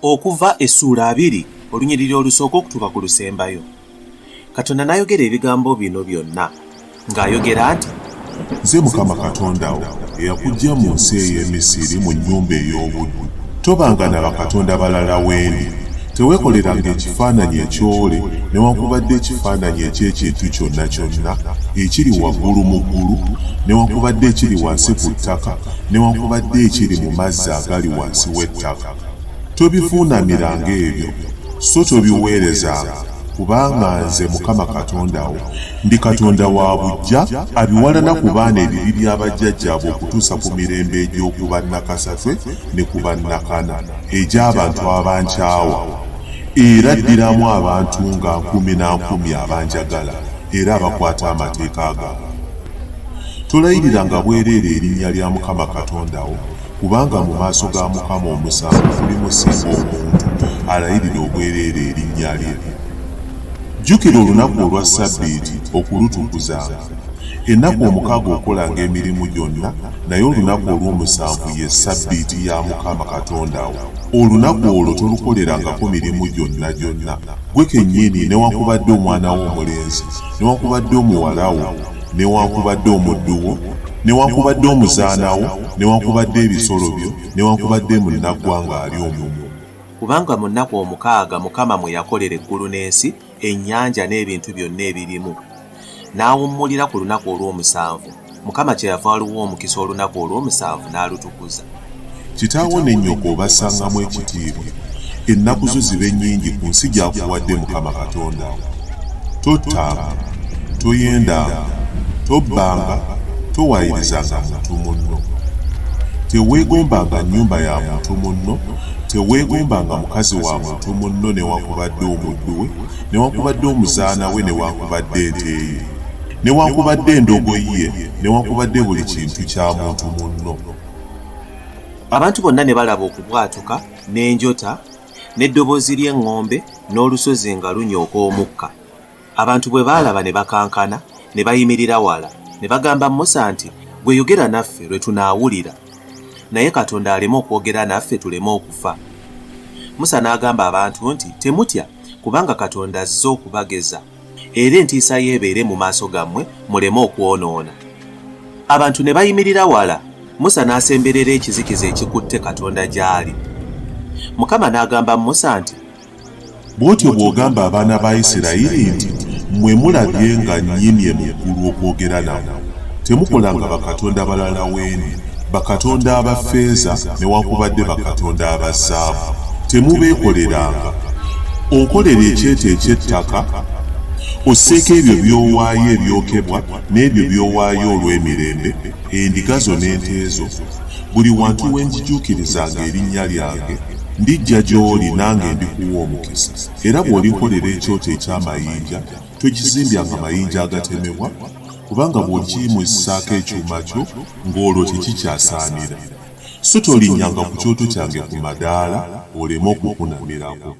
Okuva essuula 2 olunyiriri olusooka okutuuka ku lusembayo. Katonda n'ayogera ebigambo bino byonna ng'ayogera nti, nze Mukama Katonda wo eyakuggya mu nsi ey'e Misiri mu nnyumba ey'obuddu. Tobanga na bakatonda balala wendi. Teweekoleranga ekifaananyi ekyole newankubadde ekifaananyi eky'ekintu kyonna kyonna ekiri waggulu mu ggulu newankubadde ekiri wansi ku ttaka newankubadde ekiri mu mazzi agali wansi w'ettaka. Tobivuunamiranga ebyo so tobiweerezanga, kubanga nze Mukama Katonda wo ndi Katonda wa buggya abiwalana ku baana ebibi bya bajjajjaabwe okutuusa ku mirembe egy'okuba nakasatwe ne ku bannakana egy'abantu abankyawa, era addiramu abantu nga 10,000 abanjagala era abakwata amateeka gange. Tolayiriranga bwereere erinnya lya Mukama Katonda wo, kubanga mu maaso ga Mukama omusango gulimu singa omuntu alayirira obwereere erinnya lye. Jjukira olunaku olwa Ssabbiiti okulutukuzanga. Ennaku omukaaga okolanga emirimu gyonna, naye olunaku olw'omusanvu ye Ssabbiiti ya Mukama Katonda wo. Olunaku olwo tolukolerangako mirimu gyonna gyonna, gwe kennyini newankubadde omwana wo omulenzi, newankubadde omuwala wo, newankubadde omuddu wo, newankubadde omuzaana wo, newankubadde ebisolo byo, newankubadde munnaggwanga ali omumwo. Kubanga mu nnaku omukaaga Mukama mwe yakolera eggulu n'ensi, ennyanja n'ebintu byonna ebirimu, n'awummulira ku lunaku olw'omusanvu. Mukama kyeyava aluwa omukisa olunaku olw'omusanvu n'alutukuza. Kitaawo ne nnyoko obassangamu ekitiibwa, ennaku zo zibe nnyingi ku nsi gy'akuwadde Mukama Katonda wo. Tottanga, toyendanga, tobbanga, towaayirizanga muntu munno. Teweegombanga nnyumba ya muntu munno, teweegombanga mukazi wa muntu munno newankubadde omuddu we, newankubadde omuzaana we, newankubadde ente ye, newankubadde endogoyi ye, newankubadde buli kintu kya muntu munno. Abantu bonna ne balaba okubwatuka n'enjota n'eddoboozi ly'eŋŋombe n'olusozi nga lunyooka omukka. Abantu bwe baalaba ne bakankana ne bayimirira wala ne bagamba Musa nti, gwe yogera naffe lwe tunaawulira, naye Katonda aleme okwogera naffe tuleme okufa. Musa n'agamba abantu nti, temutya, kubanga Katonda azze okubageza, era entiisa yeebeere mu maaso gammwe muleme okwonoona. Abantu ne bayimirira wala, Musa n'asemberera ekizikiza ekikutte Katonda gy'ali. Mukama n'agamba Musa nti, bw'otyo bw'ogamba abaana ba Isirayiri nti, mmwe mulabye nga nnyimye mu ggulu okwogera nabo. Temukolanga bakatonda balala wendi, bakatonda aba ffeeza newankubadde bakatonda aba zaabu. Temubeekoleranga. Onkolera ekyeto eky'ettaka, osseeko ebyo by'owaayo ebyokebwa n'ebyo by'owaayo olw'emirembe, endiga zo n'ente zo. Buli wantu we njijuukirizanga erinnya lyange, ndijja gy'oli nange ndikuwa omukisa. Era bw'olinkolera ekyoto eky'amayinja, togizimbyanga mayinja agatemebwa, kubanga bw'okiyimusaako ekyuma kyo ng'olwo tekikyasaanira. So tolinnyanga ku kyoto kyange ku madaala oleme okukunamirako.